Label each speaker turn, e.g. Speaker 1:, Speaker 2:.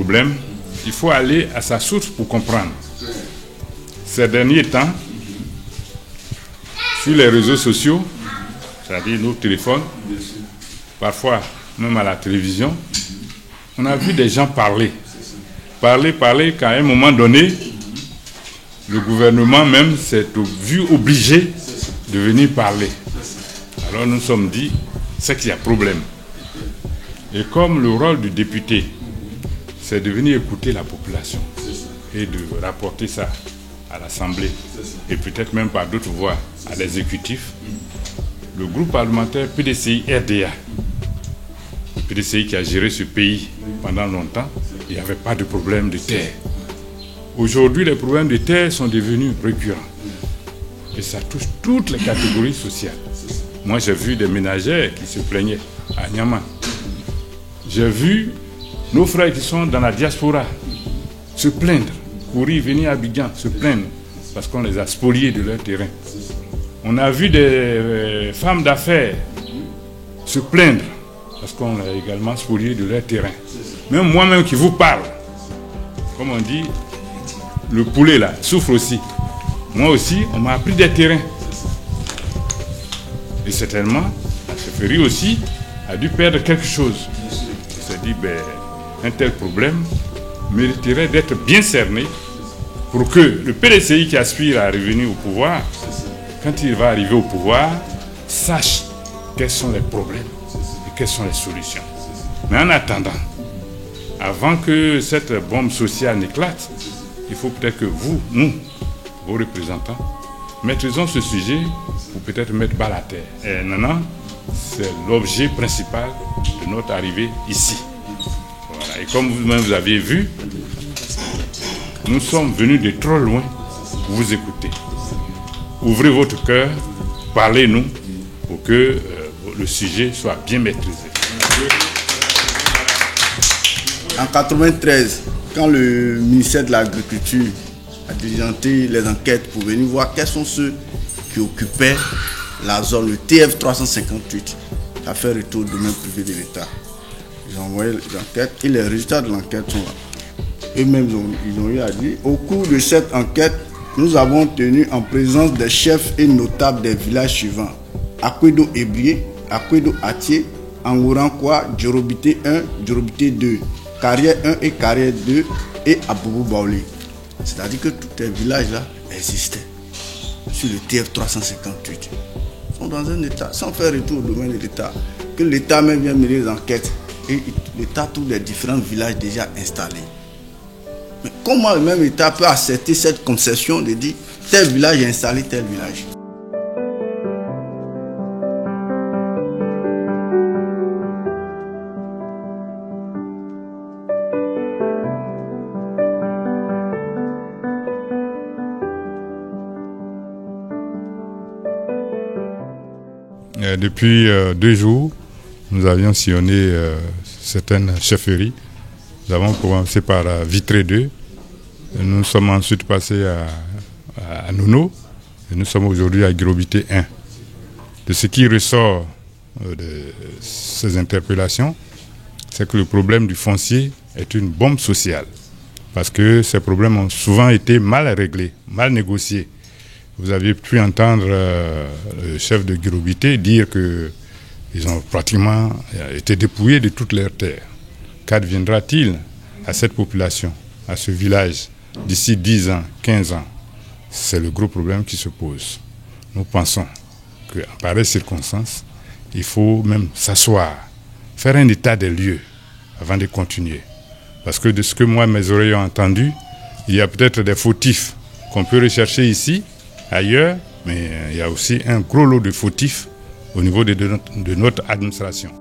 Speaker 1: problème, il faut aller à sa source pour comprendre. Ces derniers temps, sur les réseaux sociaux, c'est-à-dire nos téléphones, parfois même à la télévision, on a vu des gens parler, qu'à un moment donné, le gouvernement même s'est vu obligé de venir parler. Alors nous nous sommes dit, c'est qu'il y a problème. Et comme le rôle du député, c'est de venir écouter la population et de rapporter ça à l'Assemblée et peut-être même par d'autres voies à l'exécutif, le groupe parlementaire PDCI-RDA, PDCI qui a géré ce pays pendant longtemps, il n'y avait pas de problème de terre. Aujourd'hui, les problèmes de terre sont devenus récurrents. Et ça touche toutes les catégories sociales. Moi, j'ai vu des ménagères qui se plaignaient à Niamey. J'ai vu nos frères qui sont dans la diaspora se plaindre, courir, venir à Abidjan, se plaindre parce qu'on les a spoliés de leur terrain. On a vu des femmes d'affaires se plaindre parce qu'on a également spolié de leur terrain. Même moi-même qui vous parle, comme on dit, le poulet là souffre aussi. Moi aussi, on m'a appris des terrains. Et certainement, la chefferie aussi a dû perdre quelque chose. Il s'est dit, un tel problème mériterait d'être bien cerné pour que le PDCI qui aspire à revenir au pouvoir, quand il va arriver au pouvoir, sache quels sont les problèmes et quelles sont les solutions. Mais en attendant, avant que cette bombe sociale n'éclate, il faut peut-être que vous, nous, vos représentants, maîtrisons ce sujet pour peut-être mettre bas la terre. Et maintenant, c'est l'objet principal de notre arrivée ici. Voilà. Et comme vous-même vous avez vu, nous sommes venus de trop loin pour vous écouter. Ouvrez votre cœur, parlez-nous pour que le sujet soit bien maîtrisé.
Speaker 2: En 1993, quand le ministère de l'Agriculture a diligenté les enquêtes pour venir voir quels sont ceux qui occupaient la zone, le TF 358, qui a fait retour au domaine privé de l'État. Ils ont envoyé l'enquête et les résultats de l'enquête sont là. Eux-mêmes, ils ont eu à dire, au cours de cette enquête, nous avons tenu en présence des chefs et notables des villages suivants: Akwedo Ebrié, Akwedo Atié, Angourankoua, Djorobité 1, Djorobité 2, Carrière 1 et Carrière 2 et Aboubou Baouli. C'est-à-dire que tous ces villages-là existaient sur le TF 358. Ils sont dans un état, sans faire retour au domaine de l'État, que l'État même vient mener les enquêtes et l'État trouve les différents villages déjà installés. Mais comment le même État peut accepter cette concession de dire tel village est installé, tel village?
Speaker 1: Depuis 2 jours, nous avions sillonné certaines chefferies. Nous avons commencé par Vitré 2. Nous sommes ensuite passés à Nono. Et nous sommes aujourd'hui à Girobité 1. De ce qui ressort de ces interpellations, c'est que le problème du foncier est une bombe sociale. Parce que ces problèmes ont souvent été mal réglés, mal négociés. Vous avez pu entendre le chef de Girobité dire qu'ils ont pratiquement été dépouillés de toutes leurs terres. Qu'adviendra-t-il à cette population, à ce village, d'ici 10 ans, 15 ans? C'est le gros problème qui se pose. Nous pensons qu'en pareille circonstance, il faut même s'asseoir, faire un état des lieux avant de continuer. Parce que de ce que moi, mes oreilles ont entendu, il y a peut-être des fautifs qu'on peut rechercher ici, ailleurs, mais il y a aussi un gros lot de fautifs au niveau de notre administration.